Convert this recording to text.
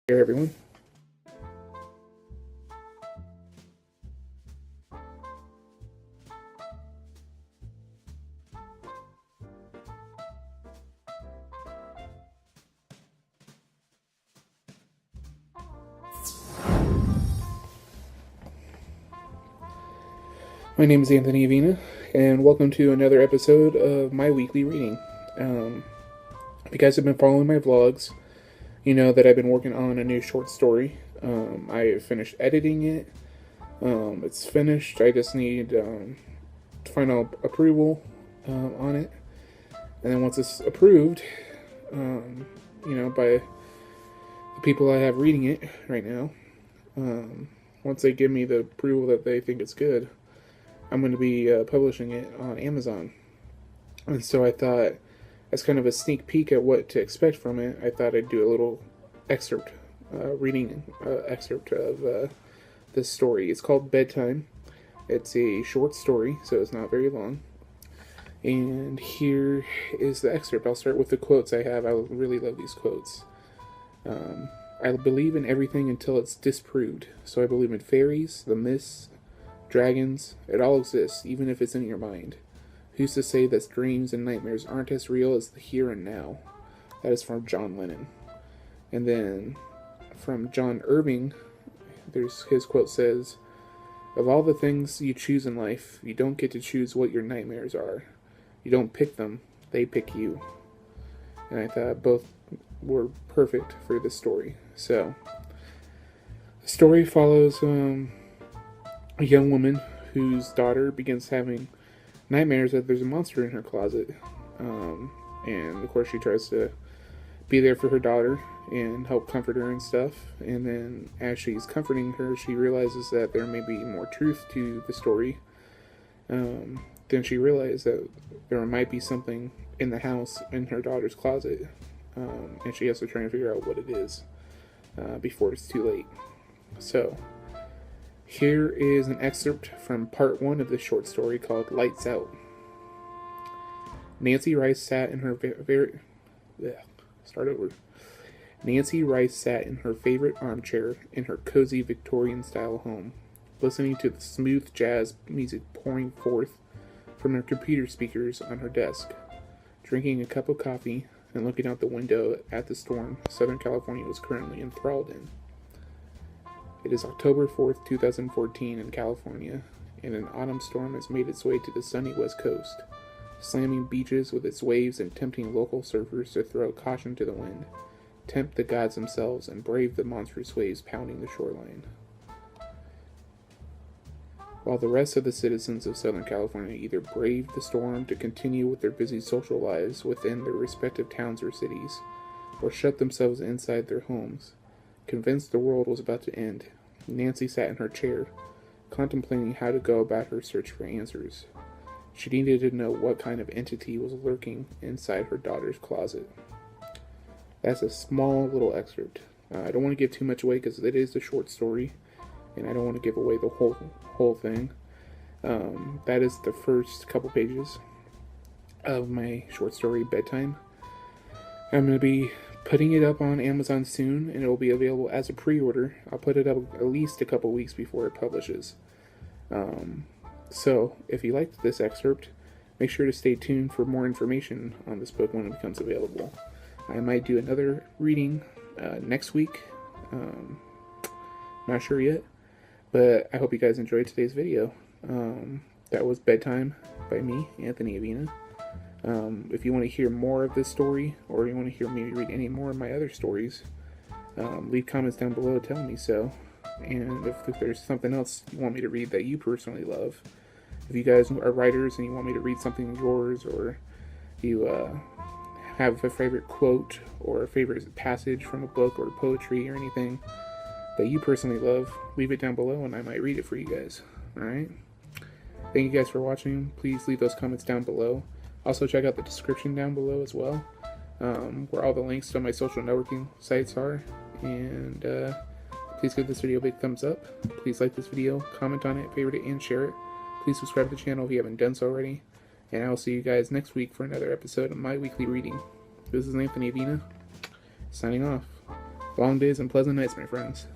Here, everyone. My name is Anthony Avina, and welcome to another episode of my weekly reading. If you guys have been following my vlogs, you know that I've been working on a new short story. I finished editing it. It's finished. I just need final approval on it. And then once it's approved, by the people I have reading it right now, once they give me the approval that they think it's good, I'm going to be publishing it on Amazon. And so I thought, as kind of a sneak peek at what to expect from it, I thought I'd do a little excerpt, excerpt of this story. It's called Bedtime. It's a short story, so it's not very long. And here is the excerpt. I'll start with the quotes I have. I really love these quotes. I believe in everything until it's disproved. So I believe in fairies, the myths, dragons. It all exists, even if it's in your mind. Who's to say that dreams and nightmares aren't as real as the here and now? That is from John Lennon. And then from John Irving, his quote says, "Of all the things you choose in life, you don't get to choose what your nightmares are. You don't pick them, they pick you." And I thought both were perfect for this story. So, the story follows a young woman whose daughter begins having nightmares that there's a monster in her closet. And of course she tries to be there for her daughter and help comfort her and stuff. And then as she's comforting her, she realizes that there may be more truth to the story. Then she realized that there might be something in the house in her daughter's closet. And she has to try and figure out what it is before it's too late. So, here is an excerpt from part 1 of this short story called Lights Out. Nancy Rice sat in her Nancy Rice sat in her favorite armchair in her cozy Victorian-style home, listening to the smooth jazz music pouring forth from her computer speakers on her desk, drinking a cup of coffee and looking out the window at the storm Southern California was currently enthralled in. It is October 4th, 2014 in California, and an autumn storm has made its way to the sunny west coast, slamming beaches with its waves and tempting local surfers to throw caution to the wind, tempt the gods themselves, and brave the monstrous waves pounding the shoreline. While the rest of the citizens of Southern California either braved the storm to continue with their busy social lives within their respective towns or cities, or shut themselves inside their homes, convinced the world was about to end, Nancy sat in her chair, contemplating how to go about her search for answers. She needed to know what kind of entity was lurking inside her daughter's closet. That's a small little excerpt. I don't want to give too much away because it is a short story, and I don't want to give away the whole thing. That is the first couple pages of my short story, Bedtime. I'm going to be putting it up on Amazon soon, and it will be available as a pre-order. I'll put it up at least a couple weeks before it publishes. So, if you liked this excerpt, make sure to stay tuned for more information on this book when it becomes available. I might do another reading next week. Not sure yet, but I hope you guys enjoyed today's video. That was Bedtime by me, Anthony Avina. If you want to hear more of this story, or you want to hear me read any more of my other stories, leave comments down below telling me so. And if there's something else you want me to read that you personally love, if you guys are writers and you want me to read something of yours, or you have a favorite quote or a favorite passage from a book or poetry or anything that you personally love, leave it down below and I might read it for you guys. Alright? Thank you guys for watching. Please leave those comments down below. Also check out the description down below as well, where all the links to my social networking sites are. And please give this video a big thumbs up. Please like this video, comment on it, favorite it, and share it. Please subscribe to the channel if you haven't done so already. And I will see you guys next week for another episode of my weekly reading. This is Anthony Avina, signing off. Long days and pleasant nights, my friends.